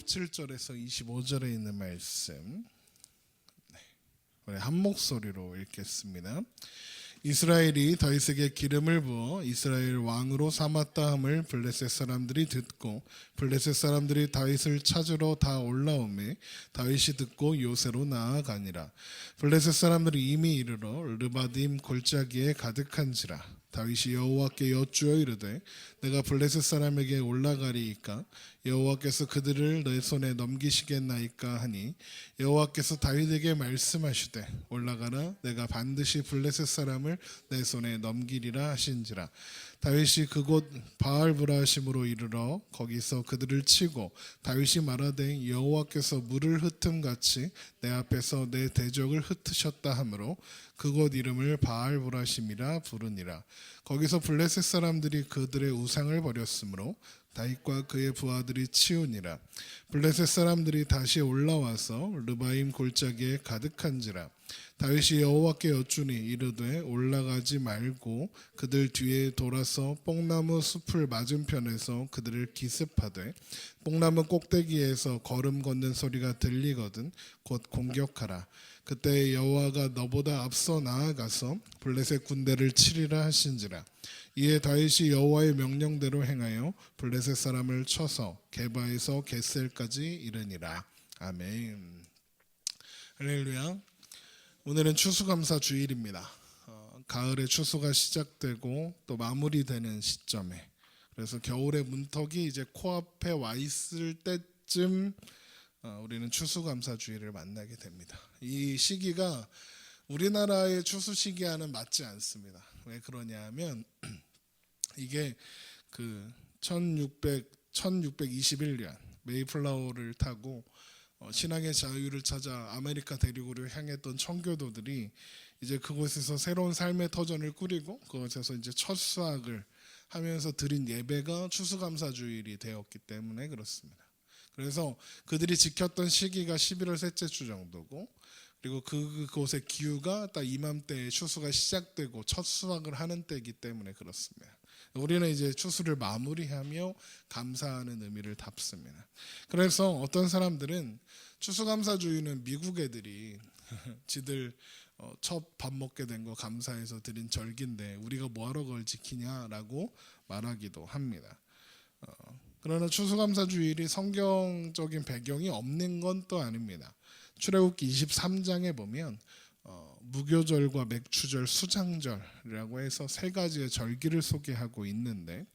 17절에서 25절에 있는 말씀 우리 한 목소리로 읽겠습니다. 이스라엘이 다윗에게 기름을 부어 이스라엘 왕으로 삼았다 함을 블레셋 사람들이 듣고 블레셋 사람들이 다윗을 찾으러 다 올라오매 다윗이 듣고 요새로 나아가니라. 블레셋 사람들이 이미 이르러 르바딤 골짜기에 가득한지라. 다윗이 여호와께 여쭈어 이르되 내가 블레셋 사람에게 올라가리이까 여호와께서 그들을 내 손에 넘기시겠나이까 하니 여호와께서 다윗에게 말씀하시되 올라가라 내가 반드시 블레셋 사람을 내 손에 넘기리라 하신지라. 다윗이 그곳 바알브라심으로 이르러 거기서 그들을 치고 다윗이 말하되 여호와께서 물을 흩음같이 내 앞에서 내 대적을 흩으셨다 하므로 그곳 이름을 바알브라심이라 부르니라. 거기서 블레셋 사람들이 그들의 우상을 버렸으므로 다윗과 그의 부하들이 치우니라. 블레셋 사람들이 다시 올라와서 르바임 골짜기에 가득한지라. 다윗이 여호와께 여쭈니 이르되 올라가지 말고 그들 뒤에 돌아서 뽕나무 숲을 맞은편에서 그들을 기습하되 뽕나무 꼭대기에서 걸음 걷는 소리가 들리거든 곧 공격하라. 그때 여호와가 너보다 앞서 나아가서 블레셋 군대를 치리라 하신지라. 이에 다윗이 여호와의 명령대로 행하여 블레셋 사람을 쳐서 게바에서 겟셀까지 이르니라. 아멘. 할렐루야. 오늘은 추수감사 주일입니다. 가을에 추수가 시작되고 또 마무리되는 시점에, 그래서 겨울의 문턱이 이제 코앞에 와 있을 때쯤 우리는 추수감사 주일을 만나게 됩니다. 이 시기가 우리나라의 추수 시기와는 맞지 않습니다. 왜 그러냐면 이게 그 1621년 메이플라워를 타고 신앙의 자유를 찾아 아메리카 대륙으로 향했던 청교도들이 이제 그곳에서 새로운 삶의 터전을 꾸리고 그곳에서 이제 첫 수확을 하면서 드린 예배가 추수감사주일이 되었기 때문에 그렇습니다. 그래서 그들이 지켰던 시기가 11월 셋째 주 정도고, 그리고 그곳의 기후가 딱 이맘때에 추수가 시작되고 첫 수확을 하는 때이기 때문에 그렇습니다. 우리는 이제 추수를 마무리하며 감사하는 의미를 담습니다. 그래서 어떤 사람들은 추수감사주의는 미국 애들이 지들 첫 밥 먹게 된 거 감사해서 드린 절기인데 우리가 뭐하러 그걸 지키냐라고 말하기도 합니다. 그러나 추수감사주일이 성경적인 배경이 없는 건 또 아닙니다. 출애굽기 23장에 보면 무교절과 맥추절, 수장절이라고 해서 세 가지의 절기를 소개하고 있는데,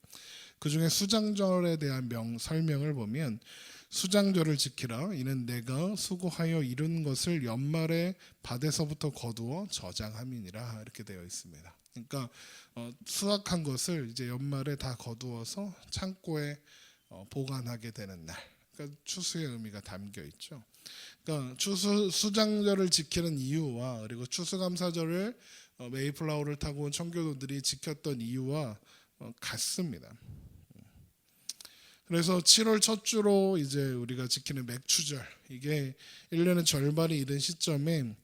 그 중에 수장절에 대한 설명을 보면 수장절을 지키라. 이는 내가 수고하여 이룬 것을 연말에 밭에서부터 거두어 저장함이니라 이렇게 되어 있습니다. 그러니까 수확한 것을 이제 연말에 다 거두어서 창고에 보관하게 되는 날. 그러니까 추수의 의미가 담겨 있죠. 그러니까 수장절을 지키는 이유와 그리고 추수감사절을 메이플라워를 타고 온 청교도들이 지켰던 이유와 같습니다. 그래서 7월 첫 주로 이제 우리가 지키는 맥추절, 이게 1년의 절반이 이른 시점에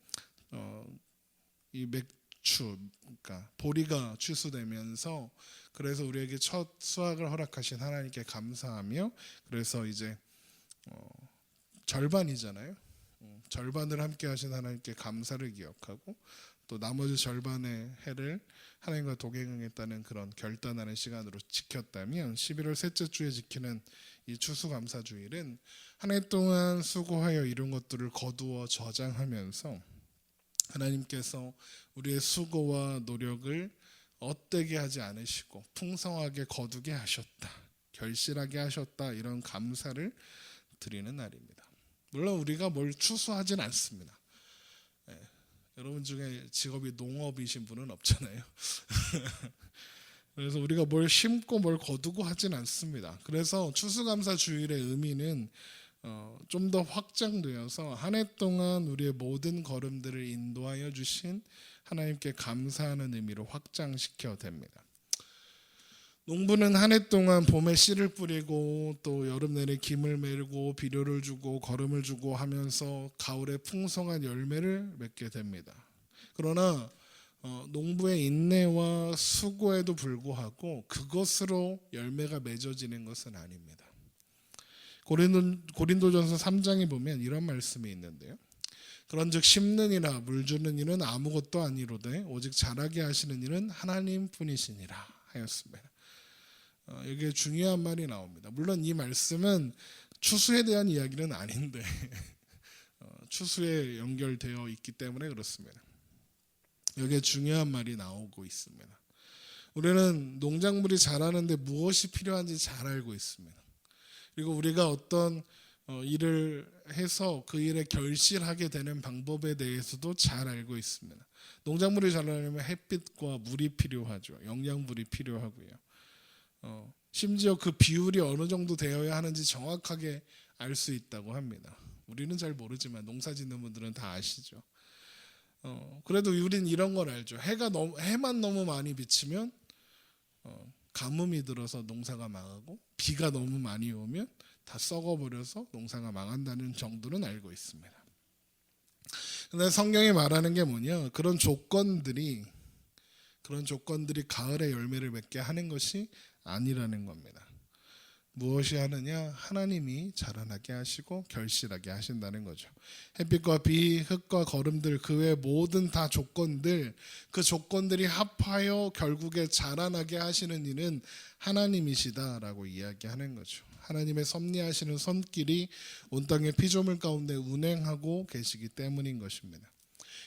이 맥추, 그러니까 보리가 추수되면서, 그래서 우리에게 첫 수확을 허락하신 하나님께 감사하며, 그래서 이제 절반이잖아요. 절반을 함께 하신 하나님께 감사를 기억하고 또 나머지 절반의 해를 하나님과 동행하겠다는 그런 결단하는 시간으로 지켰다면, 11월 셋째 주에 지키는 이 추수감사주일은 한 해 동안 수고하여 이룬 것들을 거두어 저장하면서 하나님께서 우리의 수고와 노력을 헛되게 하지 않으시고 풍성하게 거두게 하셨다, 결실하게 하셨다, 이런 감사를 드리는 날입니다. 물론 우리가 뭘 추수하진 않습니다. 여러분 중에 직업이 농업이신 분은 없잖아요. 그래서 우리가 뭘 심고 뭘 거두고 하진 않습니다. 그래서 추수감사주일의 의미는 좀 더 확장되어서 한 해 동안 우리의 모든 걸음들을 인도하여 주신 하나님께 감사하는 의미로 확장시켜 됩니다. 농부는 한 해 동안 봄에 씨를 뿌리고 또 여름 내내 김을 메고 비료를 주고 거름을 주고 하면서 가을에 풍성한 열매를 맺게 됩니다. 그러나 농부의 인내와 수고에도 불구하고 그것으로 열매가 맺어지는 것은 아닙니다. 고린도전서 3장에 보면 이런 말씀이 있는데요. 그런즉 심는 이나 물 주는 이는 아무것도 아니로되 오직 자라게 하시는 이는 하나님 뿐이시니라 하였습니다. 여기에 중요한 말이 나옵니다. 물론 이 말씀은 추수에 대한 이야기는 아닌데 추수에 연결되어 있기 때문에 그렇습니다. 여기에 중요한 말이 나오고 있습니다. 우리는 농작물이 자라는데 무엇이 필요한지 잘 알고 있습니다. 그리고 우리가 어떤 일을 해서 그 일에 결실하게 되는 방법에 대해서도 잘 알고 있습니다. 농작물이 자라려면 햇빛과 물이 필요하죠. 영양분이 필요하고요. 심지어 그 비율이 어느 정도 되어야 하는지 정확하게 알 수 있다고 합니다. 우리는 잘 모르지만 농사 짓는 분들은 다 아시죠. 그래도 우린 이런 걸 알죠. 해만 너무 많이 비치면 가뭄이 들어서 농사가 망하고 비가 너무 많이 오면 다 썩어버려서 농사가 망한다는 정도는 알고 있습니다. 그런데 성경이 말하는 게 뭐냐? 그런 조건들이 가을에 열매를 맺게 하는 것이 아니라는 겁니다. 무엇이 하느냐? 하나님이 자라나게 하시고 결실하게 하신다는 거죠. 햇빛과 비, 흙과 거름들, 그 외 모든 다 조건들, 그 조건들이 합하여 결국에 자라나게 하시는 이는 하나님이시다라고 이야기하는 거죠. 하나님의 섭리하시는 손길이 온 땅의 피조물 가운데 운행하고 계시기 때문인 것입니다.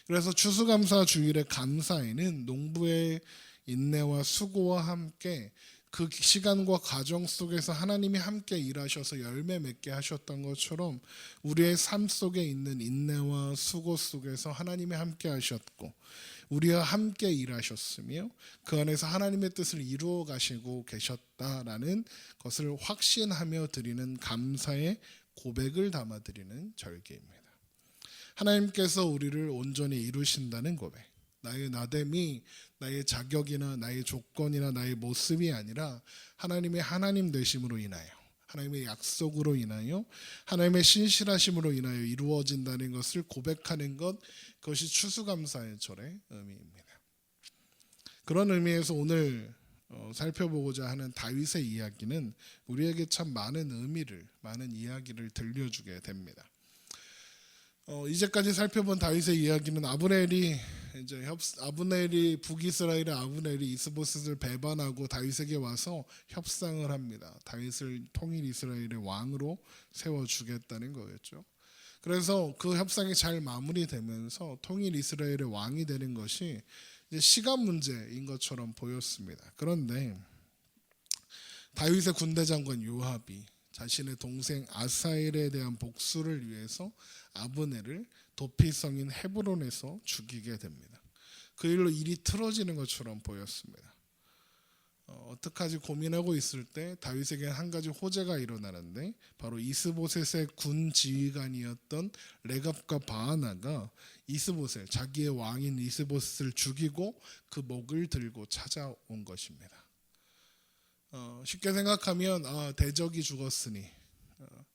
그래서 추수감사 주일의 감사에는 농부의 인내와 수고와 함께 그 시간과 과정 속에서 하나님이 함께 일하셔서 열매 맺게 하셨던 것처럼 우리의 삶 속에 있는 인내와 수고 속에서 하나님이 함께 하셨고 우리와 함께 일하셨으며 그 안에서 하나님의 뜻을 이루어 가시고 계셨다라는 것을 확신하며 드리는 감사의 고백을 담아 드리는 절기입니다. 하나님께서 우리를 온전히 이루신다는 고백. 나의 나됨이 나의 자격이나 나의 조건이나 나의 모습이 아니라 하나님의 하나님 되심으로 인하여 하나님의 약속으로 인하여 하나님의 신실하심으로 인하여 이루어진다는 것을 고백하는 것, 그것이 추수감사의 절의 의미입니다. 그런 의미에서 오늘 살펴보고자 하는 다윗의 이야기는 우리에게 참 많은 의미를, 많은 이야기를 들려주게 됩니다. 이제까지 살펴본 다윗의 이야기는 아브넬이 북이스라엘의 아브넬이 이스보셋을 배반하고 다윗에게 와서 협상을 합니다. 다윗을 통일 이스라엘의 왕으로 세워주겠다는 거였죠. 그래서 그 협상이 잘 마무리되면서 통일 이스라엘의 왕이 되는 것이 이제 시간 문제인 것처럼 보였습니다. 그런데 다윗의 군대 장관 요압이 자신의 동생 아사엘에 대한 복수를 위해서 아브넬을 도피성인 헤브론에서 죽이게 됩니다. 그 일로 일이 틀어지는 것처럼 보였습니다. 어떡하지 고민하고 있을 때 다윗에게 한 가지 호재가 일어나는데 바로 이스보셋의 군 지휘관이었던 레갑과 바하나가 자기의 왕인 이스보셋을 죽이고 그 목을 들고 찾아온 것입니다. 쉽게 생각하면 대적이 죽었으니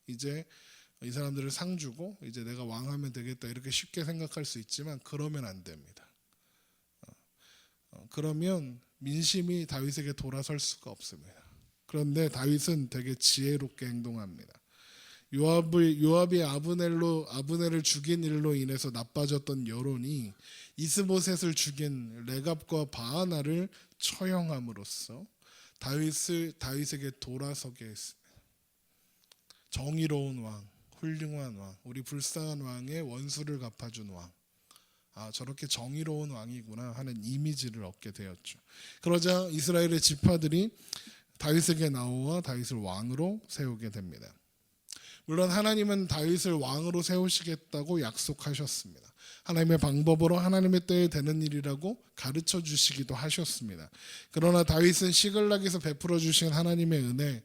이제 이 사람들을 상 주고 이제 내가 왕하면 되겠다 이렇게 쉽게 생각할 수 있지만 그러면 안 됩니다. 그러면 민심이 다윗에게 돌아설 수가 없습니다. 그런데 다윗은 되게 지혜롭게 행동합니다. 요압이 아브넬을 죽인 일로 인해서 나빠졌던 여론이 이스보셋을 죽인 레갑과 바하나를 처형함으로써 다윗에게 돌아서게 했습니다. 정의로운 왕, 훌륭한 왕, 우리 불쌍한 왕의 원수를 갚아준 왕. 저렇게 정의로운 왕이구나 하는 이미지를 얻게 되었죠. 그러자 이스라엘의 지파들이 다윗에게 나와 다윗을 왕으로 세우게 됩니다. 물론 하나님은 다윗을 왕으로 세우시겠다고 약속하셨습니다. 하나님의 방법으로 하나님의 때에 되는 일이라고 가르쳐 주시기도 하셨습니다. 그러나 다윗은 시글락에서 베풀어 주신 하나님의 은혜,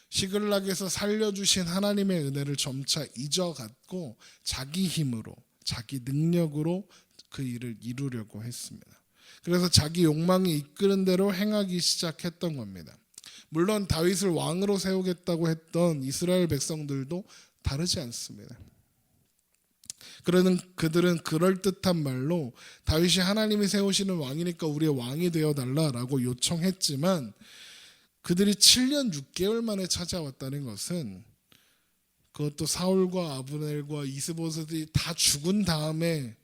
시글락에서 살려주신 하나님의 은혜를 점차 잊어갔고 자기 힘으로, 자기 능력으로 그 일을 이루려고 했습니다. 그래서 자기 욕망이 이끄는 대로 행하기 시작했던 겁니다. 물론 다윗을 왕으로 세우겠다고 했던 이스라엘 백성들도 다르지 않습니다. 그들은 그럴듯한 말로 다윗이 하나님이 세우시는 왕이니까 우리의 왕이 되어달라라고 요청했지만 그들이 7년 6개월 만에 찾아왔다는 것은 그것도 사울과 아브넬과 이스보셋이 다 죽은 다음에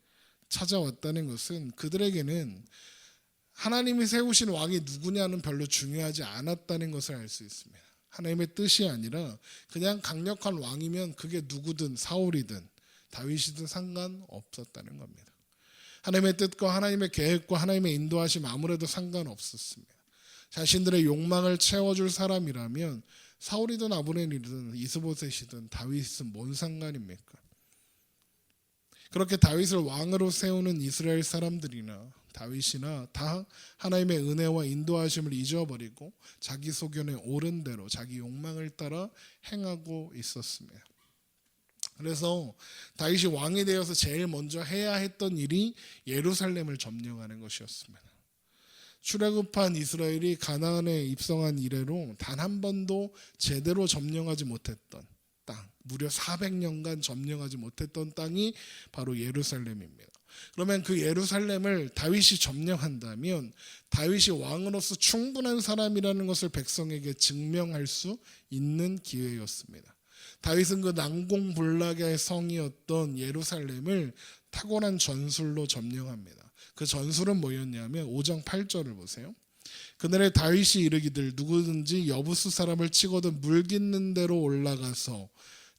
찾아왔다는 것은 그들에게는 하나님이 세우신 왕이 누구냐는 별로 중요하지 않았다는 것을 알 수 있습니다. 하나님의 뜻이 아니라 그냥 강력한 왕이면 그게 누구든 사울이든 다윗이든 상관없었다는 겁니다. 하나님의 뜻과 하나님의 계획과 하나님의 인도하심 아무래도 상관없었습니다. 자신들의 욕망을 채워줄 사람이라면 사울이든 아브넬이든 이스보셋이든 다윗은 뭔 상관입니까? 그렇게 다윗을 왕으로 세우는 이스라엘 사람들이나 다윗이나 다 하나님의 은혜와 인도하심을 잊어버리고 자기 소견에 옳은 대로 자기 욕망을 따라 행하고 있었습니다. 그래서 다윗이 왕이 되어서 제일 먼저 해야 했던 일이 예루살렘을 점령하는 것이었습니다. 출애굽한 이스라엘이 가나안에 입성한 이래로 단 한 번도 제대로 점령하지 못했던 땅, 무려 400년간 점령하지 못했던 땅이 바로 예루살렘입니다. 그러면 그 예루살렘을 다윗이 점령한다면 다윗이 왕으로서 충분한 사람이라는 것을 백성에게 증명할 수 있는 기회였습니다. 다윗은 그 난공불락의 성이었던 예루살렘을 탁월한 전술로 점령합니다. 그 전술은 뭐였냐면 5장 8절을 보세요. 그날에 다윗이 이르기를 누구든지 여부수 사람을 치거든 물깃는 대로 올라가서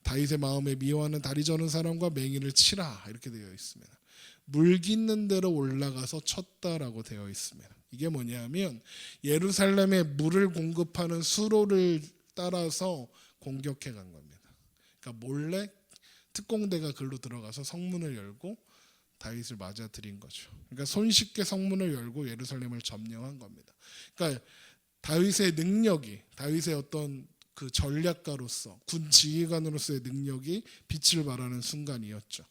다윗의 마음에 미워하는 다리 저는 사람과 맹인을 치라, 이렇게 되어 있습니다. 물깃는 대로 올라가서 쳤다라고 되어 있습니다. 이게 뭐냐면 예루살렘에 물을 공급하는 수로를 따라서 공격해 간 겁니다. 그러니까 몰래 특공대가 글로 들어가서 성문을 열고 다윗을 맞아들인 거죠. 그러니까 손쉽게 성문을 열고 예루살렘을 점령한 겁니다. 그러니까 다윗의 능력이, 다윗의 어떤 그 전략가로서 군 지휘관으로서의 능력이 빛을 발하는 순간이었죠.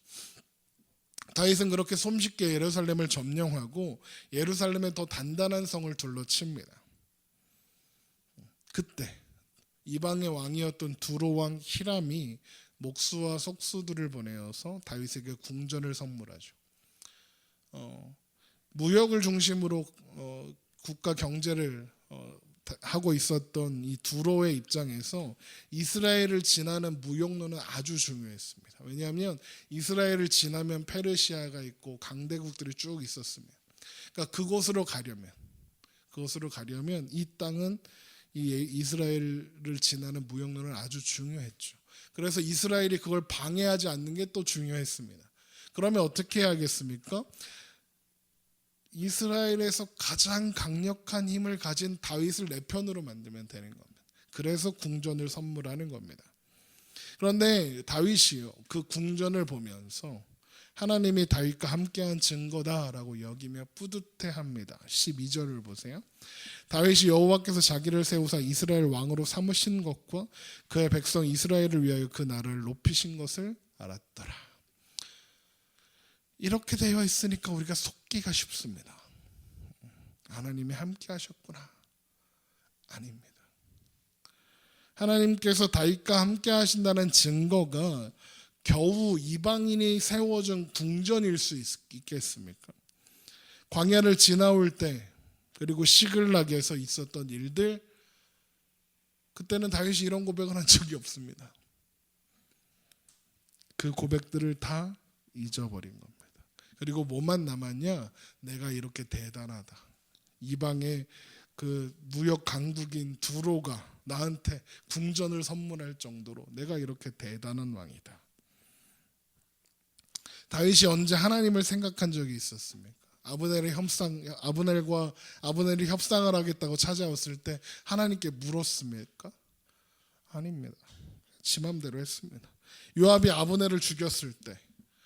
다윗은 그렇게 손쉽게 예루살렘을 점령하고 예루살렘에 더 단단한 성을 둘러칩니다. 그때 이방의 왕이었던 두로 왕 히람이 목수와 속수들을 보내어서 다윗에게 궁전을 선물하죠. 무역을 중심으로 국가 경제를 하고 있었던 이 두로의 입장에서 이스라엘을 지나는 무역로는 아주 중요했습니다. 왜냐하면 이스라엘을 지나면 페르시아가 있고 강대국들이 쭉 있었습니다. 그러니까 그곳으로 가려면 이 땅은 이 이스라엘을 지나는 무역로는 아주 중요했죠. 그래서 이스라엘이 그걸 방해하지 않는 게 또 중요했습니다. 그러면 어떻게 해야겠습니까? 이스라엘에서 가장 강력한 힘을 가진 다윗을 내 편으로 만들면 되는 겁니다. 그래서 궁전을 선물하는 겁니다. 그런데 다윗이요, 그 궁전을 보면서 하나님이 다윗과 함께한 증거다라고 여기며 뿌듯해합니다. 12절을 보세요. 다윗이 여호와께서 자기를 세우사 이스라엘 왕으로 삼으신 것과 그의 백성 이스라엘을 위하여 그 나라를 높이신 것을 알았더라. 이렇게 되어 있으니까 우리가 속기가 쉽습니다. 하나님이 함께 하셨구나. 아닙니다. 하나님께서 다윗과 함께 하신다는 증거가 겨우 이방인이 세워준 궁전일 수 있겠습니까? 광야를 지나올 때 그리고 시글락에서 있었던 일들, 그때는 다윗이 이런 고백을 한 적이 없습니다. 그 고백들을 다 잊어버린 겁니다. 그리고 뭐만 남았냐? 내가 이렇게 대단하다. 이방의 그 무역 강국인 두로가 나한테 궁전을 선물할 정도로 내가 이렇게 대단한 왕이다. 다윗이 언제 하나님을 생각한 적이 있었습니까? 아브넬이 협상을 하겠다고 찾아왔을 때 하나님께 물었습니까? 아닙니다. 지 맘대로 했습니다. 요압이 아브넬을 죽였을 때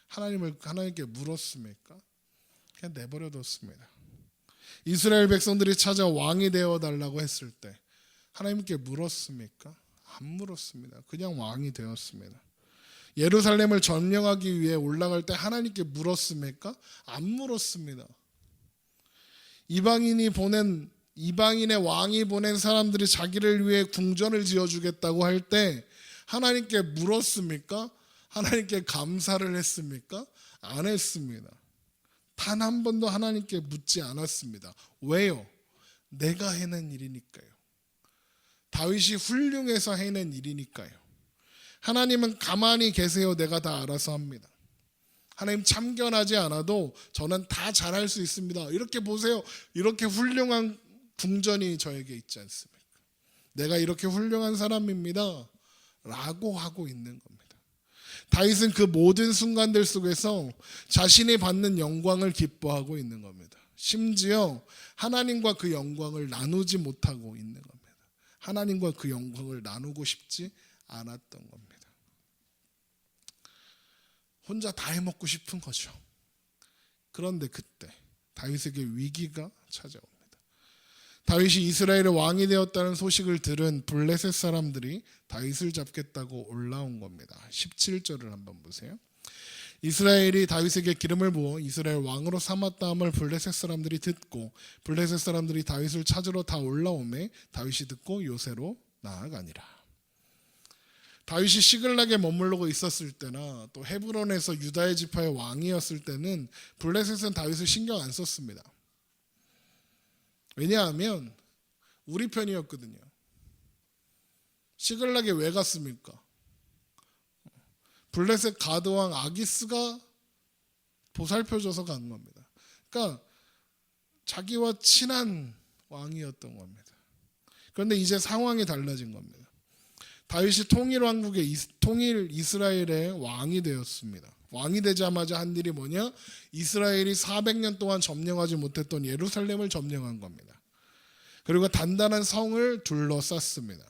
하나님께 물었습니까? 그냥 내버려뒀습니다. 이스라엘 백성들이 찾아 왕이 되어달라고 했을 때 하나님께 물었습니까? 안 물었습니다. 그냥 왕이 되었습니다. 예루살렘을 점령하기 위해 올라갈 때 하나님께 물었습니까? 안 물었습니다. 이방인의 왕이 보낸 사람들이 자기를 위해 궁전을 지어주겠다고 할 때 하나님께 물었습니까? 하나님께 감사를 했습니까? 안 했습니다. 단 한 번도 하나님께 묻지 않았습니다. 왜요? 내가 해낸 일이니까요. 다윗이 훌륭해서 해낸 일이니까요. 하나님은 가만히 계세요. 내가 다 알아서 합니다. 하나님 참견하지 않아도 저는 다 잘할 수 있습니다. 이렇게 보세요. 이렇게 훌륭한 궁전이 저에게 있지 않습니까? 내가 이렇게 훌륭한 사람입니다. 라고 하고 있는 겁니다. 다윗은 그 모든 순간들 속에서 자신이 받는 영광을 기뻐하고 있는 겁니다. 심지어 하나님과 그 영광을 나누지 못하고 있는 겁니다. 하나님과 그 영광을 나누고 싶지 않았던 겁니다. 혼자 다 해먹고 싶은 거죠. 그런데 그때 다윗에게 위기가 찾아옵니다. 다윗이 이스라엘의 왕이 되었다는 소식을 들은 블레셋 사람들이 다윗을 잡겠다고 올라온 겁니다. 17절을 한번 보세요. 이스라엘이 다윗에게 기름을 부어 이스라엘 왕으로 삼았다함을 블레셋 사람들이 듣고 블레셋 사람들이 다윗을 찾으러 다 올라오매 다윗이 듣고 요새로 나아가니라. 다윗이 시글락에 머무르고 있었을 때나 또 헤브론에서 유다의 지파의 왕이었을 때는 블레셋은 다윗을 신경 안 썼습니다. 왜냐하면 우리 편이었거든요. 시글락에 왜 갔습니까? 블레셋 가드왕 아기스가 보살펴줘서 간 겁니다. 그러니까 자기와 친한 왕이었던 겁니다. 그런데 이제 상황이 달라진 겁니다. 다윗이 통일 이스라엘의 왕이 되었습니다. 왕이 되자마자 한 일이 뭐냐? 이스라엘이 400년 동안 점령하지 못했던 예루살렘을 점령한 겁니다. 그리고 단단한 성을 둘러쌌습니다.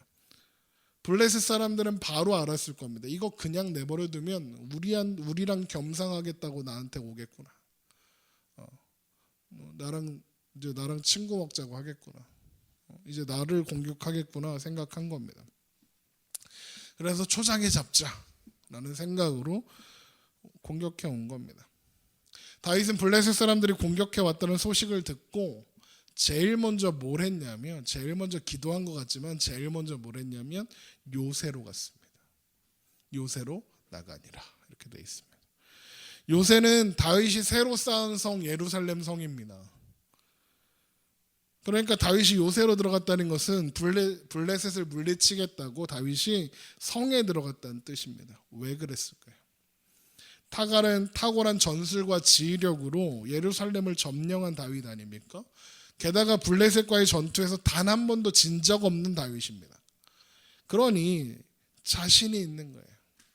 블레셋 사람들은 바로 알았을 겁니다. 이거 그냥 내버려 두면 우리랑 겸상하겠다고 나한테 오겠구나. 나랑 친구 먹자고 하겠구나. 이제 나를 공격하겠구나 생각한 겁니다. 그래서 초장에 잡자라는 생각으로 공격해 온 겁니다. 다윗은 블레셋 사람들이 공격해 왔다는 소식을 듣고 제일 먼저 뭘 했냐면, 제일 먼저 기도한 것 같지만 제일 먼저 뭘 했냐면 요새로 갔습니다. 요새로 나가니라 이렇게 돼 있습니다. 요새는 다윗이 새로 쌓은 성 예루살렘 성입니다. 그러니까 다윗이 요새로 들어갔다는 것은 블레셋을 물리치겠다고 다윗이 성에 들어갔다는 뜻입니다. 왜 그랬을까요? 탁월한 전술과 지휘력으로 예루살렘을 점령한 다윗 아닙니까? 게다가 블레셋과의 전투에서 단 한 번도 진 적 없는 다윗입니다. 그러니 자신이 있는 거예요.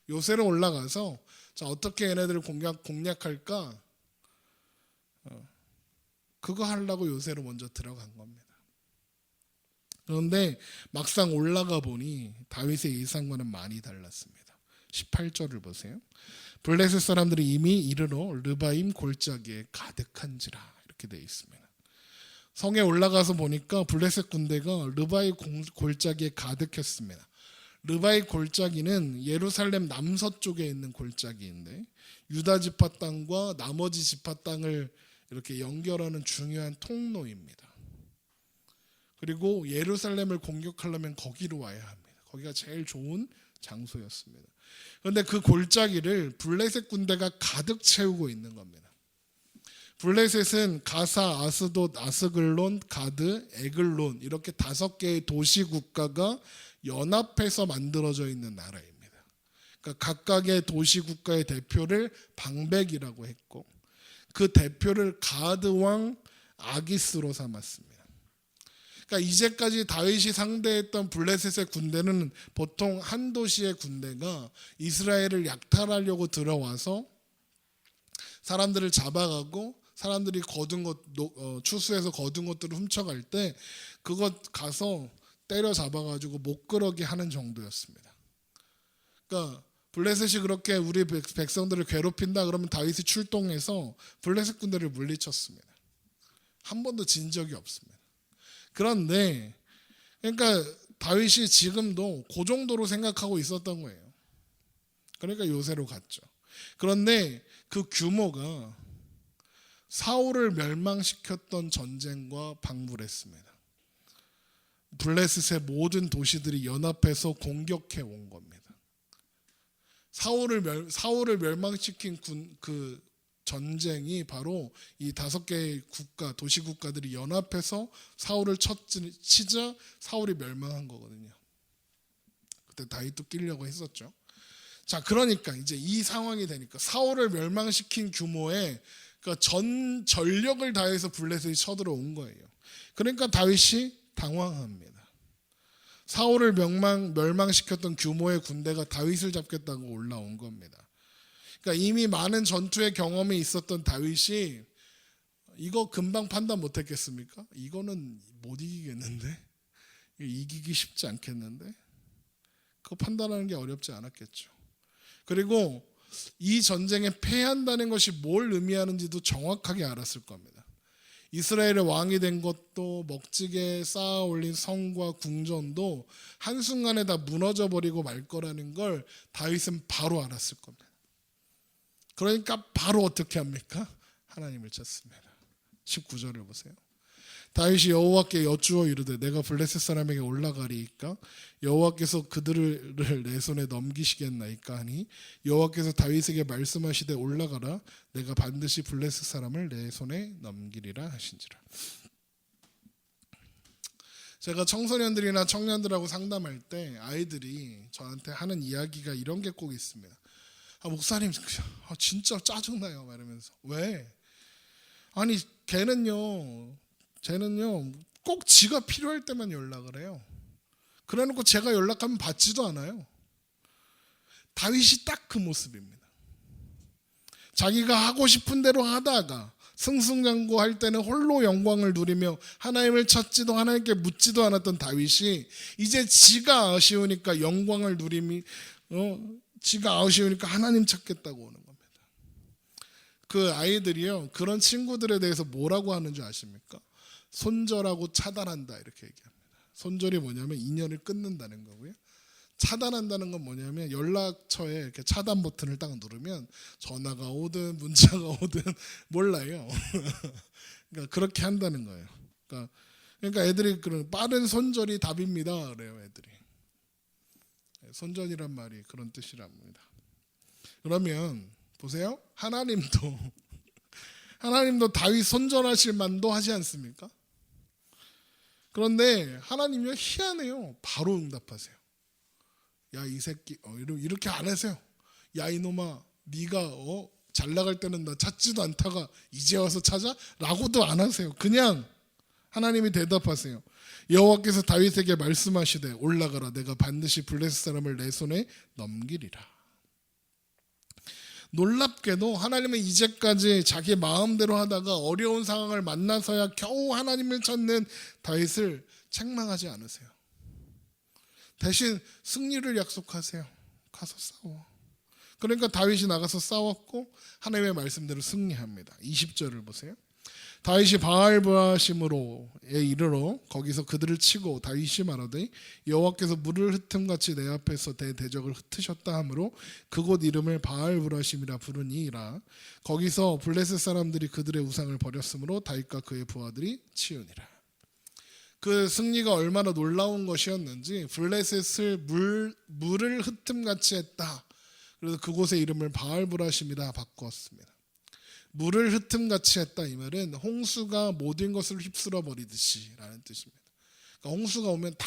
요새로 올라가서 자, 어떻게 얘네들을 공략할까? 그거 하려고 요새로 먼저 들어간 겁니다. 그런데 막상 올라가 보니 다윗의 예상과는 많이 달랐습니다. 18절을 보세요. 블레셋 사람들이 이미 이르러 르바임 골짜기에 가득한지라 이렇게 되어 있습니다. 성에 올라가서 보니까 블레셋 군대가 르바임 골짜기에 가득했습니다. 르바임 골짜기는 예루살렘 남서쪽에 있는 골짜기인데 유다 지파 땅과 나머지 지파 땅을 이렇게 연결하는 중요한 통로입니다. 그리고 예루살렘을 공격하려면 거기로 와야 합니다. 거기가 제일 좋은 장소였습니다. 그런데 그 골짜기를 블레셋 군대가 가득 채우고 있는 겁니다. 블레셋은 가사, 아스돗, 아스글론, 가드, 에글론 이렇게 5개의 도시 국가가 연합해서 만들어져 있는 나라입니다. 그러니까 각각의 도시 국가의 대표를 방백이라고 했고 그 대표를 가드 왕 아기스로 삼았습니다. 그러니까 이제까지 다윗이 상대했던 블레셋의 군대는 보통 한 도시의 군대가 이스라엘을 약탈하려고 들어와서 사람들을 잡아가고 사람들이 추수해서 거둔 것들을 훔쳐갈 때 그것 가서 때려 잡아가지고 못 그러게 하는 정도였습니다. 그러니까 블레셋이 그렇게 우리 백성들을 괴롭힌다 그러면 다윗이 출동해서 블레셋 군대를 물리쳤습니다. 한 번도 진 적이 없습니다. 그런데 그러니까 다윗이 지금도 그 정도로 생각하고 있었던 거예요. 그러니까 요새로 갔죠. 그런데 그 규모가 사울을 멸망시켰던 전쟁과 방불했습니다. 블레셋의 모든 도시들이 연합해서 공격해 온 겁니다. 사울을 멸망시킨 그 전쟁이 바로 이 5개의 국가, 도시 국가들이 연합해서 사울을 치자 사울이 멸망한 거거든요. 그때 다윗도 끼려고 했었죠. 자, 그러니까 이제 이 상황이 되니까 사울을 멸망시킨 규모의 그러니까 전 전력을 다해서 블레셋이 쳐들어온 거예요. 그러니까 다윗이 당황합니다. 사울을 멸망시켰던 규모의 군대가 다윗을 잡겠다고 올라온 겁니다. 그러니까 이미 많은 전투의 경험이 있었던 다윗이 이거 금방 판단 못했겠습니까? 이거는 못 이기겠는데? 이기기 쉽지 않겠는데? 그거 판단하는 게 어렵지 않았겠죠. 그리고 이 전쟁에 패한다는 것이 뭘 의미하는지도 정확하게 알았을 겁니다. 이스라엘의 왕이 된 것도 멋지게 쌓아 올린 성과 궁전도 한순간에 다 무너져 버리고 말 거라는 걸 다윗은 바로 알았을 겁니다. 그러니까 바로 어떻게 합니까? 하나님을 찾습니다. 19절을 보세요. 다윗이 여호와께 여쭈어 이르되 내가 블레셋 사람에게 올라가리이까 여호와께서 그들을 내 손에 넘기시겠나이까 하니 여호와께서 다윗에게 말씀하시되 올라가라 내가 반드시 블레셋 사람을 내 손에 넘기리라 하신지라. 제가 청소년들이나 청년들하고 상담할 때 아이들이 저한테 하는 이야기가 이런 게 꼭 있습니다. 목사님 진짜 짜증나요 말하면서. 왜? 아니 쟤는요 꼭 지가 필요할 때만 연락을 해요. 그래놓고 제가 연락하면 받지도 않아요. 다윗이 딱 그 모습입니다. 자기가 하고 싶은 대로 하다가 승승장구할 때는 홀로 영광을 누리며 하나님을 찾지도 하나님께 묻지도 않았던 다윗이 이제 지가 아쉬우니까 영광을 누림이 지가 아쉬우니까 하나님 찾겠다고 오는 겁니다. 그 아이들이요 그런 친구들에 대해서 뭐라고 하는 줄 아십니까? 손절하고 차단한다 이렇게 얘기합니다. 손절이 뭐냐면 인연을 끊는다는 거고요. 차단한다는 건 뭐냐면 연락처에 이렇게 차단 버튼을 딱 누르면 전화가 오든 문자가 오든 몰라요. 그러니까 그렇게 한다는 거예요. 그러니까 애들이 그런 빠른 손절이 답입니다. 그래요 애들이. 손절이란 말이 그런 뜻이랍니다. 그러면 보세요. 하나님도 다윗 손절하실 만도 하지 않습니까? 그런데 하나님이 희한해요. 바로 응답하세요. 야 이 새끼 이렇게 안 하세요. 야 이놈아 네가 잘 나갈 때는 나 찾지도 않다가 이제 와서 찾아? 라고도 안 하세요. 그냥 하나님이 대답하세요. 여호와께서 다윗에게 말씀하시되 올라가라 내가 반드시 블레셋 사람을 내 손에 넘기리라. 놀랍게도 하나님은 이제까지 자기 마음대로 하다가 어려운 상황을 만나서야 겨우 하나님을 찾는 다윗을 책망하지 않으세요. 대신 승리를 약속하세요. 가서 싸워. 그러니까 다윗이 나가서 싸웠고 하나님의 말씀대로 승리합니다. 20절을 보세요. 다윗이 바알브라심으로에 이르러 거기서 그들을 치고 다윗이 말하되 여호와께서 물을 흩음같이 내 앞에서 대적을 흩으셨다 하므로 그곳 이름을 바알브라심이라 부르니라. 거기서 블레셋 사람들이 그들의 우상을 버렸으므로 다윗과 그의 부하들이 치우니라. 그 승리가 얼마나 놀라운 것이었는지 블레셋을 물을 흩음같이 했다. 그래서 그곳의 이름을 바알브라심이라 바꾸었습니다. 물을 흩음같이 했다 이 말은 홍수가 모든 것을 휩쓸어 버리듯이 라는 뜻입니다. 그러니까 홍수가 오면 다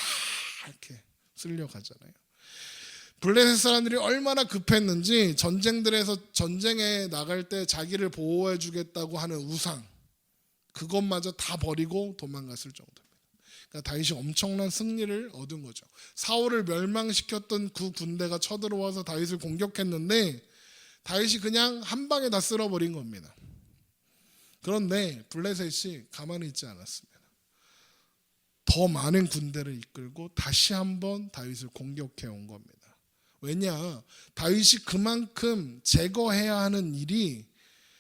이렇게 쓸려가잖아요. 블레셋 사람들이 얼마나 급했는지 전쟁에 나갈 때 자기를 보호해 주겠다고 하는 우상 그것마저 다 버리고 도망갔을 정도입니다. 그러니까 다윗이 엄청난 승리를 얻은 거죠. 사울을 멸망시켰던 그 군대가 쳐들어와서 다윗을 공격했는데 다윗이 그냥 한 방에 다 쓸어버린 겁니다. 그런데 블레셋이 가만히 있지 않았습니다. 더 많은 군대를 이끌고 다시 한번 다윗을 공격해 온 겁니다. 왜냐? 다윗이 그만큼 제거해야 하는 일이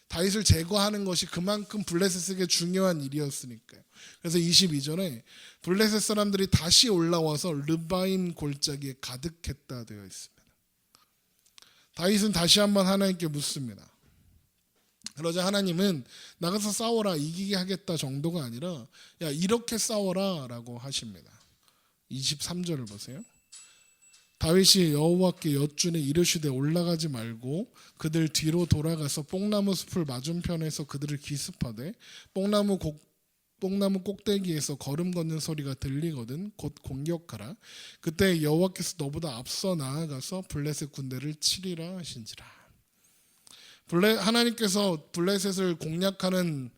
다윗을 제거하는 것이 그만큼 블레셋에게 중요한 일이었으니까요. 그래서 22절에 블레셋 사람들이 다시 올라와서 르바임 골짜기에 가득했다 되어 있습니다. 다윗은 다시 한번 하나님께 묻습니다. 그러자 하나님은 나가서 싸워라 이기게 하겠다 정도가 아니라 야 이렇게 싸워라 라고 하십니다. 23절을 보세요. 다윗이 여호와께 여쭈니 이르시되 올라가지 말고 그들 뒤로 돌아가서 뽕나무 숲을 맞은편에서 그들을 기습하되 뽕나무 꼭대기에서 걸음 걷는 소리가 들리거든 곧 공격하라. 그때 여호와께서 너보다 앞서 나아가서 블레셋 군대를 치리라 하신지라. 하나님께서 블레셋을 공략하는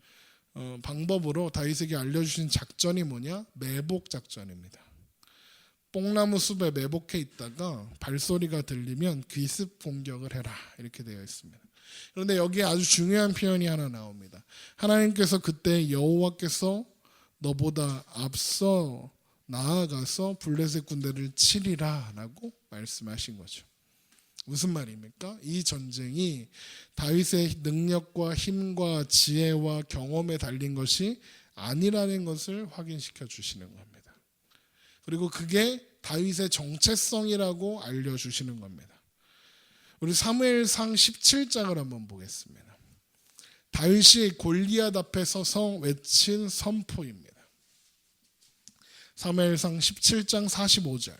방법으로 다윗에게 알려주신 작전이 뭐냐? 매복 작전입니다. 뽕나무 숲에 매복해 있다가 발소리가 들리면 기습 공격을 해라 이렇게 되어 있습니다. 그런데 여기에 아주 중요한 표현이 하나 나옵니다. 하나님께서 그때 여호와께서 너보다 앞서 나아가서 블레셋 군대를 치리라 라고 말씀하신 거죠. 무슨 말입니까? 이 전쟁이 다윗의 능력과 힘과 지혜와 경험에 달린 것이 아니라는 것을 확인시켜 주시는 겁니다. 그리고 그게 다윗의 정체성이라고 알려주시는 겁니다. 우리 사무엘상 17장을 한번 보겠습니다. 다윗이 골리앗 앞에 서서 외친 선포입니다. 사무엘상 17장 45절.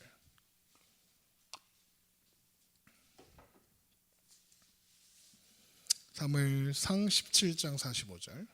사무엘상 17장 45절.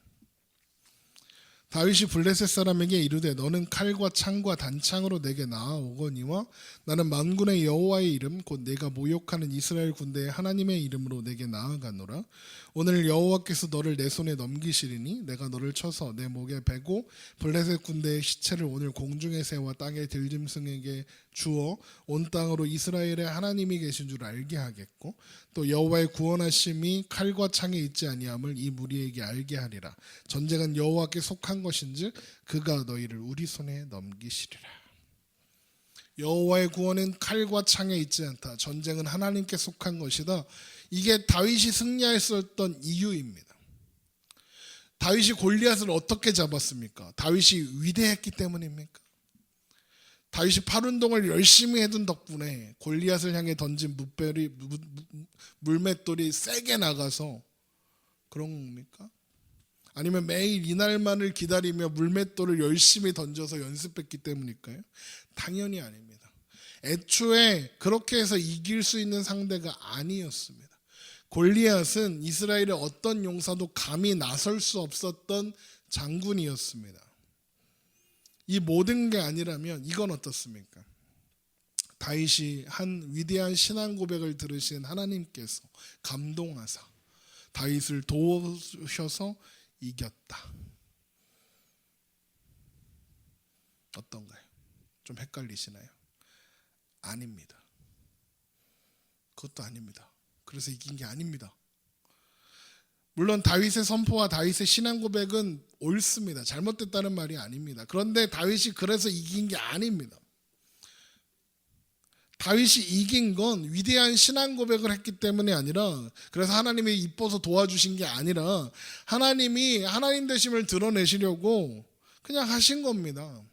다윗이 블레셋 사람에게 이르되 너는 칼과 창과 단창으로 내게 나아오거니와 나는 만군의 여호와의 이름 곧 내가 모욕하는 이스라엘 군대의 하나님의 이름으로 내게 나아가노라. 오늘 여호와께서 너를 내 손에 넘기시리니 내가 너를 쳐서 내 목에 베고 블레셋 군대의 시체를 오늘 공중의 새와 땅의 들짐승에게 주어 온 땅으로 이스라엘의 하나님이 계신 줄 알게 하겠고 또 여호와의 구원하심이 칼과 창에 있지 아니함을 이 무리에게 알게 하리라. 전쟁은 여호와께 속한 것인즉 그가 너희를 우리 손에 넘기시리라. 여호와의 구원은 칼과 창에 있지 않다. 전쟁은 하나님께 속한 것이다. 이게 다윗이 승리했었던 이유입니다. 다윗이 골리앗을 어떻게 잡았습니까? 다윗이 위대했기 때문입니까? 다윗이 팔운동을 열심히 해둔 덕분에 골리앗을 향해 던진 물맷돌이 세게 나가서 그런 겁니까? 아니면 매일 이날만을 기다리며 물맷돌을 열심히 던져서 연습했기 때문일까요? 당연히 아닙니다. 애초에 그렇게 해서 이길 수 있는 상대가 아니었습니다. 골리앗은 이스라엘의 어떤 용사도 감히 나설 수 없었던 장군이었습니다. 이 모든 게 아니라면 이건 어떻습니까? 다윗이 한 위대한 신앙 고백을 들으신 하나님께서 감동하사 다윗을 도우셔서 이겼다. 어떤가요? 좀 헷갈리시나요? 아닙니다. 그것도 아닙니다. 그래서 이긴 게 아닙니다. 물론 다윗의 선포와 다윗의 신앙 고백은 옳습니다. 잘못됐다는 말이 아닙니다. 그런데 다윗이 그래서 이긴 게 아닙니다. 다윗이 이긴 건 위대한 신앙 고백을 했기 때문이 아니라 그래서 하나님이 이뻐서 도와주신 게 아니라 하나님이 하나님 되심을 드러내시려고 그냥 하신 겁니다.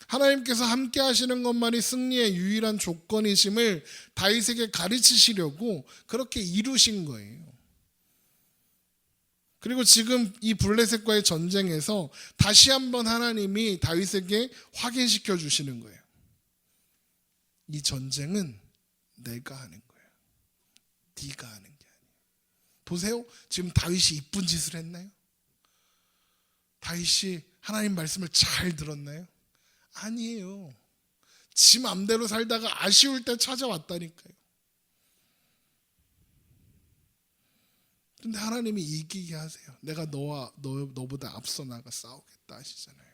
하나님께서 함께 하시는 것만이 승리의 유일한 조건이심을 다윗에게 가르치시려고 그렇게 이루신 거예요. 그리고 지금 이 블레셋과의 전쟁에서 다시 한번 하나님이 다윗에게 확인시켜 주시는 거예요. 이 전쟁은 내가 하는 거예요. 네가 하는 게 아니에요. 보세요. 지금 다윗이 이쁜 짓을 했나요? 다윗이 하나님 말씀을 잘 들었나요? 아니에요. 지 맘대로 살다가 아쉬울 때 찾아왔다니까요. 근데 하나님이 이기게 하세요. 내가 너보다 앞서 나가 싸우겠다 하시잖아요.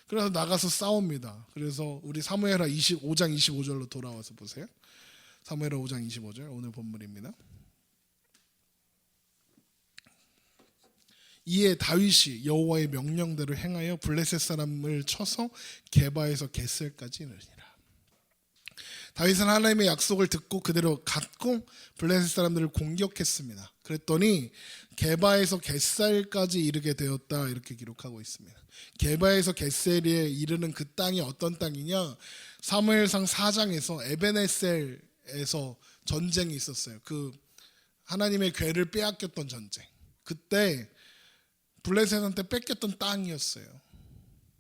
그래서 나가서 싸웁니다. 그래서 우리 사무엘하 5장 25절로 돌아와서 보세요. 사무엘하 5장 25절 오늘 본문입니다. 이에 다윗이 여호와의 명령대로 행하여 블레셋 사람을 쳐서 게바에서 겟셀까지 이르니라. 다윗은 하나님의 약속을 듣고 그대로 갔고 블레셋 사람들을 공격했습니다. 그랬더니 게바에서 겟셀까지 이르게 되었다 이렇게 기록하고 있습니다. 게바에서 겟셀에 이르는 그 땅이 어떤 땅이냐? 사무엘상 4장에서 에베네셀에서 전쟁이 있었어요. 그 하나님의 궤를 빼앗겼던 전쟁. 그때 블레셋한테 뺏겼던 땅이었어요.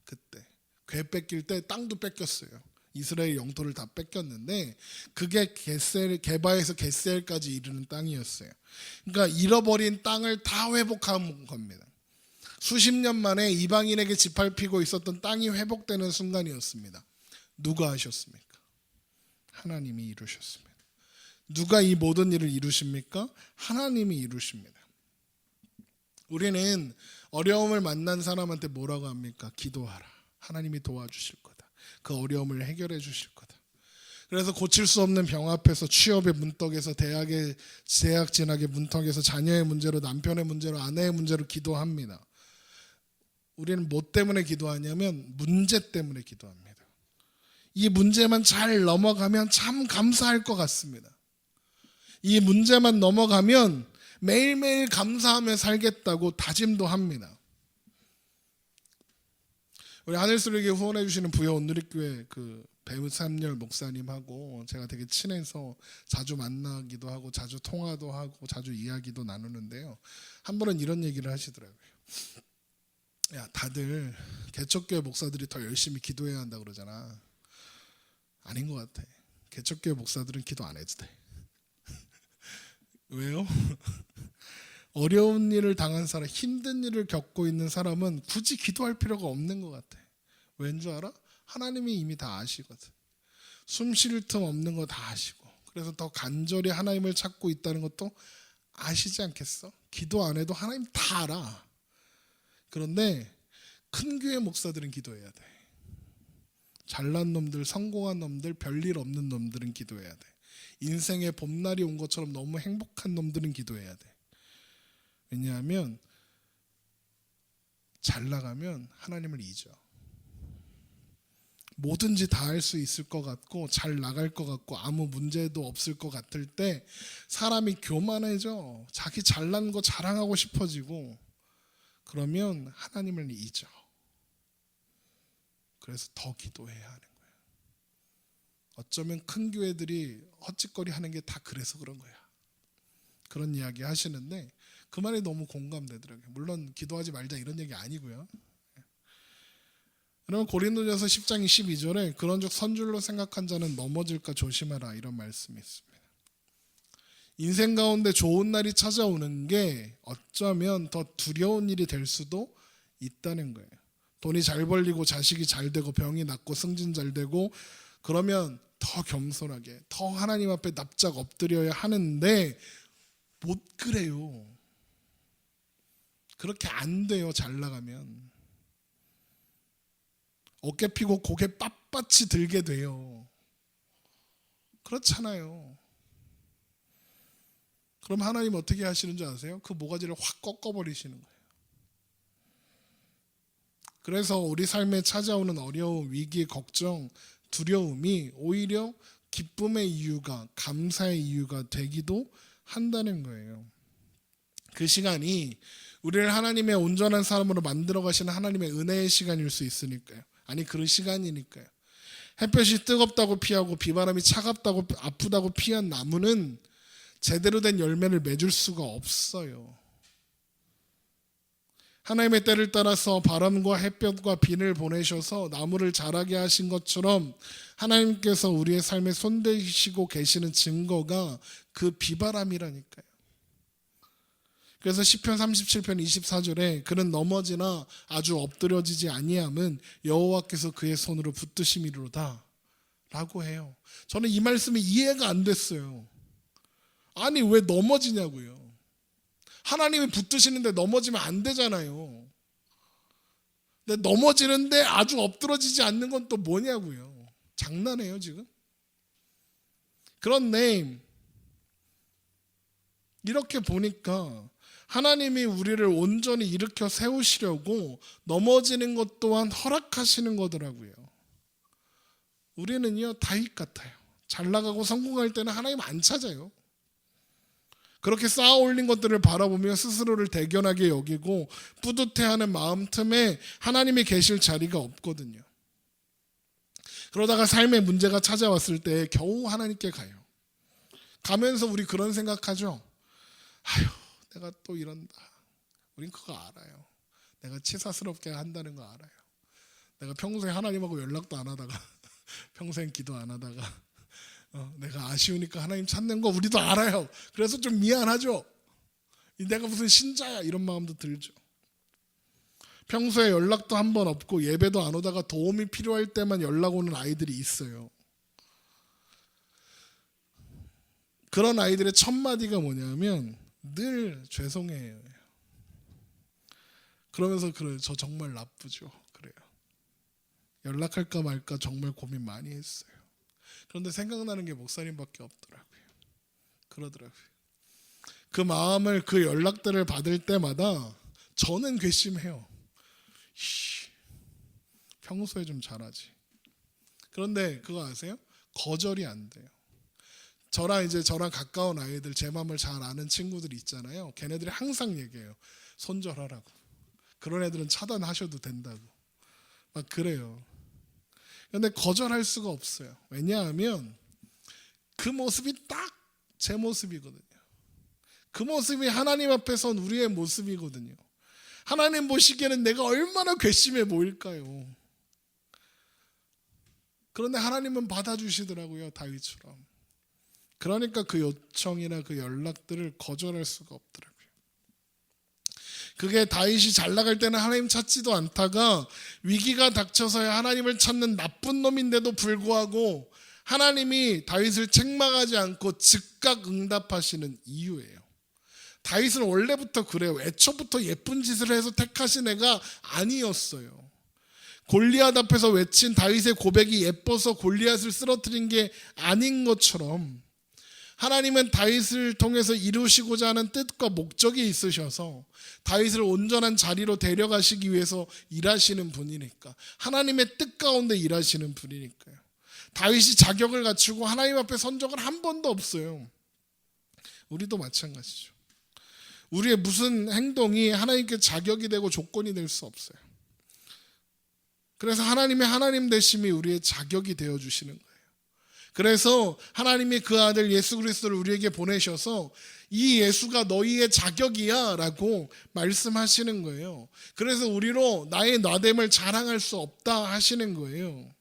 그때 궤 뺏길 때 땅도 뺏겼어요. 이스라엘 영토를 다 뺏겼는데 그게 게바에서 겟셀까지 이르는 땅이었어요. 그러니까 잃어버린 땅을 다 회복한 겁니다. 수십 년 만에 이방인에게 짓밟히고 있었던 땅이 회복되는 순간이었습니다. 누가 하셨습니까? 하나님이 이루셨습니다. 누가 이 모든 일을 이루십니까? 하나님이 이루십니다. 우리는 어려움을 만난 사람한테 뭐라고 합니까? 기도하라. 하나님이 도와주실 거다. 그 어려움을 해결해 주실 거다. 그래서 고칠 수 없는 병 앞에서, 취업의 문턱에서, 대학의 재학 진학의 문턱에서, 자녀의 문제로, 남편의 문제로, 아내의 문제로 기도합니다. 우리는 뭐 때문에 기도하냐면 문제 때문에 기도합니다. 이 문제만 잘 넘어가면 참 감사할 것 같습니다. 이 문제만 넘어가면 매일매일 감사하며 살겠다고 다짐도 합니다. 우리 하늘소리에게 후원해 주시는 부여 온누리교회 그 배우삼열 목사님하고 제가 되게 친해서 자주 만나기도 하고 자주 통화도 하고 자주 이야기도 나누는데요. 한 번은 이런 얘기를 하시더라고요. 야, 다들 개척교회 목사들이 더 열심히 기도해야 한다 그러잖아. 아닌 것 같아. 개척교회 목사들은 기도 안 해도 돼. 왜요? 어려운 일을 당한 사람, 힘든 일을 겪고 있는 사람은 굳이 기도할 필요가 없는 것 같아. 왠 줄 알아? 하나님이 이미 다 아시거든. 숨 쉴 틈 없는 거 다 아시고, 그래서 더 간절히 하나님을 찾고 있다는 것도 아시지 않겠어? 기도 안 해도 하나님 다 알아. 그런데 큰 교회 목사들은 기도해야 돼. 잘난 놈들, 성공한 놈들, 별일 없는 놈들은 기도해야 돼. 인생의 봄날이 온 것처럼 너무 행복한 놈들은 기도해야 돼. 왜냐하면 잘 나가면 하나님을 잊어. 뭐든지 다 할 수 있을 것 같고 잘 나갈 것 같고 아무 문제도 없을 것 같을 때 사람이 교만해져. 자기 잘난 거 자랑하고 싶어지고, 그러면 하나님을 잊어. 그래서 더 기도해야 하는 거예요. 어쩌면 큰 교회들이 헛짓거리 하는 게 다 그래서 그런 거야. 그런 이야기 하시는데 그 말이 너무 공감되더라고요. 물론 기도하지 말자 이런 얘기 아니고요. 그러면 고린도전서 10장 12절에 그런 적 선줄로 생각한 자는 넘어질까 조심하라 이런 말씀이 있습니다. 인생 가운데 좋은 날이 찾아오는 게 어쩌면 더 두려운 일이 될 수도 있다는 거예요. 돈이 잘 벌리고 자식이 잘 되고 병이 낫고 승진 잘 되고 그러면 더 겸손하게 더 하나님 앞에 납작 엎드려야 하는데 못 그래요. 그렇게 안 돼요. 잘 나가면 어깨 피고 고개 빳빳이 들게 돼요. 그렇잖아요. 그럼 하나님 어떻게 하시는 줄 아세요? 그 모가지를 확 꺾어버리시는 거예요. 그래서 우리 삶에 찾아오는 어려움, 위기, 걱정, 두려움이 오히려 기쁨의 이유가, 감사의 이유가 되기도 한다는 거예요. 그 시간이 우리를 하나님의 온전한 사람으로 만들어 가시는 하나님의 은혜의 시간일 수 있으니까요. 아니, 그런 시간이니까요. 햇볕이 뜨겁다고 피하고 비바람이 차갑다고 아프다고 피한 나무는 제대로 된 열매를 맺을 수가 없어요. 하나님의 때를 따라서 바람과 햇볕과 비를 보내셔서 나무를 자라게 하신 것처럼 하나님께서 우리의 삶에 손대시고 계시는 증거가 그 비바람이라니까요. 그래서 시편 37편 24절에 그는 넘어지나 아주 엎드려지지 아니함은 여호와께서 그의 손으로 붙드심이로다 라고 해요. 저는 이 말씀이 이해가 안 됐어요. 아니, 왜 넘어지냐고요. 하나님이 붙드시는데 넘어지면 안 되잖아요. 근데 넘어지는데 아주 엎드러지지 않는 건 또 뭐냐고요. 장난해요 지금? 그런데 이렇게 보니까 하나님이 우리를 온전히 일으켜 세우시려고 넘어지는 것 또한 허락하시는 거더라고요. 우리는요 다윗 같아요. 잘 나가고 성공할 때는 하나님 안 찾아요. 그렇게 쌓아 올린 것들을 바라보며 스스로를 대견하게 여기고 뿌듯해하는 마음 틈에 하나님이 계실 자리가 없거든요. 그러다가 삶의 문제가 찾아왔을 때 겨우 하나님께 가요. 가면서 우리 그런 생각하죠. 아휴, 내가 또 이런다. 우린 그거 알아요. 내가 치사스럽게 한다는 거 알아요. 내가 평소에 하나님하고 연락도 안 하다가 평생 기도 안 하다가 내가 아쉬우니까 하나님 찾는 거 우리도 알아요. 그래서 좀 미안하죠. 내가 무슨 신자야 이런 마음도 들죠. 평소에 연락도 한 번 없고 예배도 안 오다가 도움이 필요할 때만 연락 오는 아이들이 있어요. 그런 아이들의 첫 마디가 뭐냐면 늘 죄송해요. 그러면서 그래요. 저 정말 나쁘죠. 그래요. 연락할까 말까 정말 고민 많이 했어요. 그런데 생각나는 게 목사님밖에 없더라고요. 그러더라고요. 그 마음을, 그 연락들을 받을 때마다 저는 괘씸해요. 평소에 좀 잘하지. 그런데 그거 아세요? 거절이 안 돼요. 저랑 가까운 아이들, 제 마음을 잘 아는 친구들이 있잖아요. 걔네들이 항상 얘기해요. 손절하라고. 그런 애들은 차단하셔도 된다고. 막 그래요. 근데 거절할 수가 없어요. 왜냐하면 그 모습이 딱 제 모습이거든요. 그 모습이 하나님 앞에 선 우리의 모습이거든요. 하나님 보시기에는 내가 얼마나 괘씸해 보일까요? 그런데 하나님은 받아주시더라고요. 다윗처럼. 그러니까 그 요청이나 그 연락들을 거절할 수가 없더라고요. 그게 다윗이 잘 나갈 때는 하나님 찾지도 않다가 위기가 닥쳐서야 하나님을 찾는 나쁜 놈인데도 불구하고 하나님이 다윗을 책망하지 않고 즉각 응답하시는 이유예요. 다윗은 원래부터 그래요. 애초부터 예쁜 짓을 해서 택하신 애가 아니었어요. 골리앗 앞에서 외친 다윗의 고백이 예뻐서 골리앗을 쓰러뜨린 게 아닌 것처럼 하나님은 다윗을 통해서 이루시고자 하는 뜻과 목적이 있으셔서 다윗을 온전한 자리로 데려가시기 위해서 일하시는 분이니까, 하나님의 뜻 가운데 일하시는 분이니까요. 다윗이 자격을 갖추고 하나님 앞에 선 적은 한 번도 없어요. 우리도 마찬가지죠. 우리의 무슨 행동이 하나님께 자격이 되고 조건이 될 수 없어요. 그래서 하나님의 하나님 되심이 우리의 자격이 되어주시는 거예요. 그래서 하나님이 그 아들 예수 그리스도를 우리에게 보내셔서 이 예수가 너희의 자격이야 라고 말씀하시는 거예요. 그래서 우리로 나의 나됨을 자랑할 수 없다 하시는 거예요.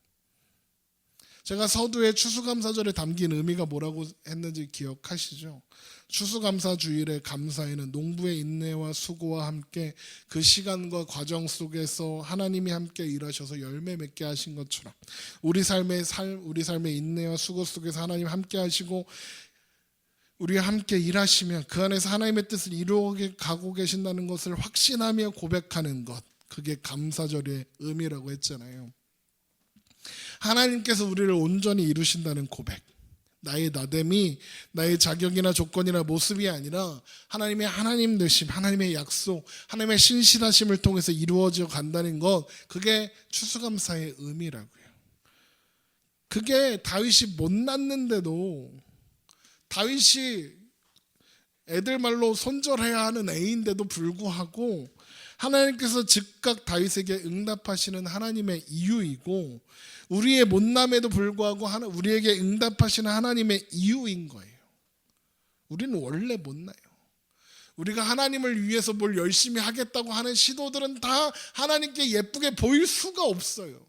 제가 서두에 추수감사절에 담긴 의미가 뭐라고 했는지 기억하시죠? 추수감사주일의 감사에는 농부의 인내와 수고와 함께 그 시간과 과정 속에서 하나님이 함께 일하셔서 열매 맺게 하신 것처럼 우리 삶의 인내와 수고 속에서 하나님 함께 하시고 우리와 함께 일하시면 그 안에서 하나님의 뜻을 이루어 가고 계신다는 것을 확신하며 고백하는 것, 그게 감사절의 의미라고 했잖아요. 하나님께서 우리를 온전히 이루신다는 고백, 나의 나됨이 나의 자격이나 조건이나 모습이 아니라 하나님의 하나님 되심, 하나님의 약속, 하나님의 신실하심을 통해서 이루어져 간다는 것, 그게 추수감사의 의미라고요. 그게 다윗이 못 낳는데도, 다윗이 애들 말로 손절해야 하는 애인데도 불구하고 하나님께서 즉각 다윗에게 응답하시는 하나님의 이유이고, 우리의 못남에도 불구하고 우리에게 응답하시는 하나님의 이유인 거예요. 우리는 원래 못나요. 우리가 하나님을 위해서 뭘 열심히 하겠다고 하는 시도들은 다 하나님께 예쁘게 보일 수가 없어요.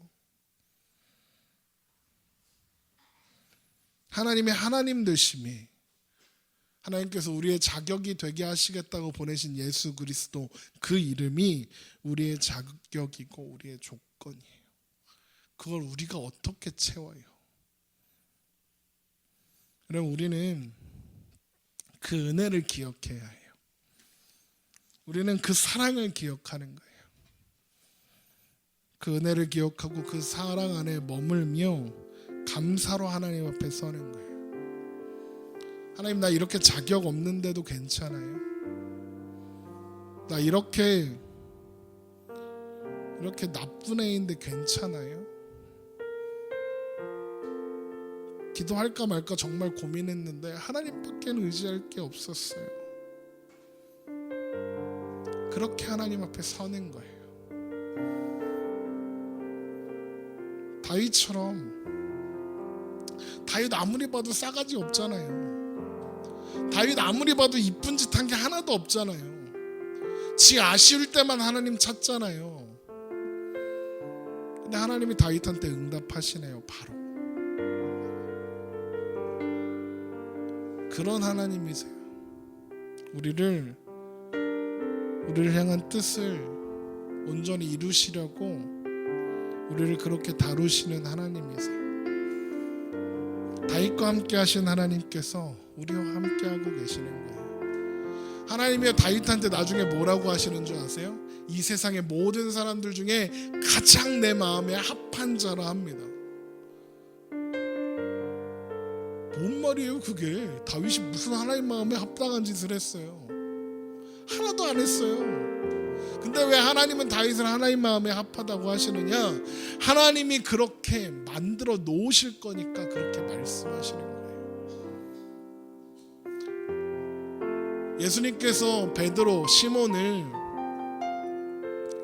하나님의 하나님 되심이, 하나님께서 우리의 자격이 되게 하시겠다고 보내신 예수 그리스도, 그 이름이 우리의 자격이고 우리의 조건이에요. 그걸 우리가 어떻게 채워요? 그럼 우리는 그 은혜를 기억해야 해요. 우리는 그 사랑을 기억하는 거예요. 그 은혜를 기억하고 그 사랑 안에 머물며 감사로 하나님 앞에 서는 거예요. 하나님, 나 이렇게 자격 없는데도 괜찮아요? 나 이렇게 나쁜 애인데 괜찮아요? 기도할까 말까 정말 고민했는데 하나님밖에는 의지할 게 없었어요. 그렇게 하나님 앞에 서는 거예요. 다윗처럼, 다윗 아무리 봐도 싸가지 없잖아요. 다윗 아무리 봐도 이쁜 짓 한 게 하나도 없잖아요. 지 아쉬울 때만 하나님 찾잖아요. 근데 하나님이 다윗한테 응답하시네요. 바로 그런 하나님이세요. 우리를 향한 뜻을 온전히 이루시려고 우리를 그렇게 다루시는 하나님이세요. 다윗과 함께 하신 하나님께서 우리와 함께 하고 계시는 거예요. 하나님이 다윗한테 나중에 뭐라고 하시는 줄 아세요? 이 세상의 모든 사람들 중에 가장 내 마음에 합한 자라 합니다. 뭔 말이에요 그게? 다윗이 무슨 하나님 마음에 합당한 짓을 했어요? 하나도 안 했어요. 근데 왜 하나님은 다윗을 하나님 마음에 합하다고 하시느냐? 하나님이 그렇게 만들어 놓으실 거니까 그렇게 말씀하시는 거예요. 예수님께서 베드로 시몬을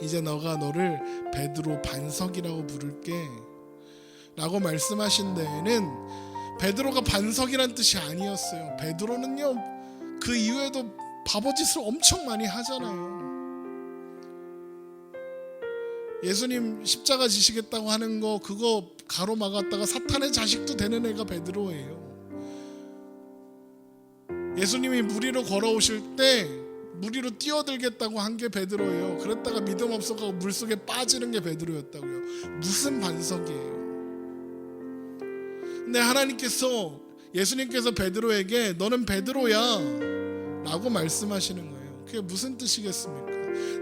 이제 너가 너를 베드로 반석이라고 부를게 라고 말씀하신 데에는 베드로가 반석이란 뜻이 아니었어요. 베드로는요 그 이후에도 바보짓을 엄청 많이 하잖아요. 예수님 십자가 지시겠다고 하는 거 그거 가로막았다가 사탄의 자식도 되는 애가 베드로예요. 예수님이 물 위로 걸어오실 때 물 위로 뛰어들겠다고 한 게 베드로예요. 그랬다가 믿음 없어가고 물속에 빠지는 게 베드로였다고요. 무슨 반석이에요. 근데 하나님께서 예수님께서 베드로에게 너는 베드로야 라고 말씀하시는 거예요. 그게 무슨 뜻이겠습니까?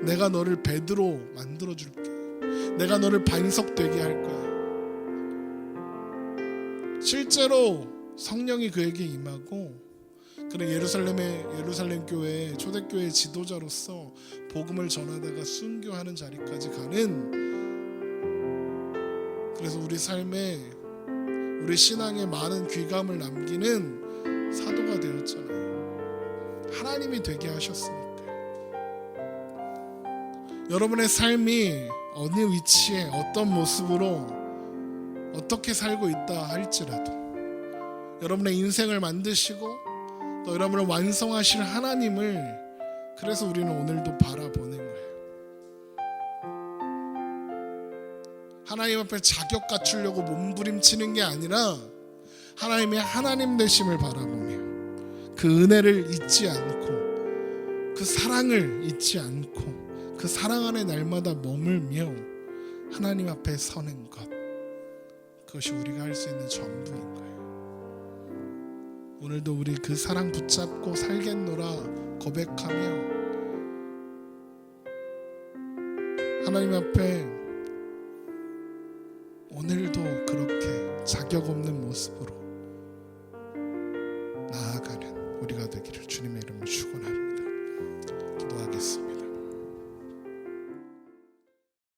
내가 너를 베드로 만들어줄게. 내가 너를 반석 되게 할 거야. 실제로 성령이 그에게 임하고 그래 예루살렘 교회 초대교회 지도자로서 복음을 전하다가 순교하는 자리까지 가는, 그래서 우리 삶에 우리 신앙에 많은 귀감을 남기는 사도가 되었잖아요. 하나님이 되게 하셨으니까. 여러분의 삶이 어느 위치에 어떤 모습으로 어떻게 살고 있다 할지라도 여러분의 인생을 만드시고 또 여러분을 완성하실 하나님을, 그래서 우리는 오늘도 바라보는 거예요. 하나님 앞에 자격 갖추려고 몸부림치는 게 아니라 하나님의 하나님 되심을 바라보며 그 은혜를 잊지 않고 그 사랑을 잊지 않고 그 사랑 안에 날마다 머물며 하나님 앞에 서는 것, 그것이 우리가 할 수 있는 전부인 거예요. 오늘도 우리 그 사랑 붙잡고 살겠노라 고백하며 하나님 앞에 오늘도 그렇게 자격 없는 모습으로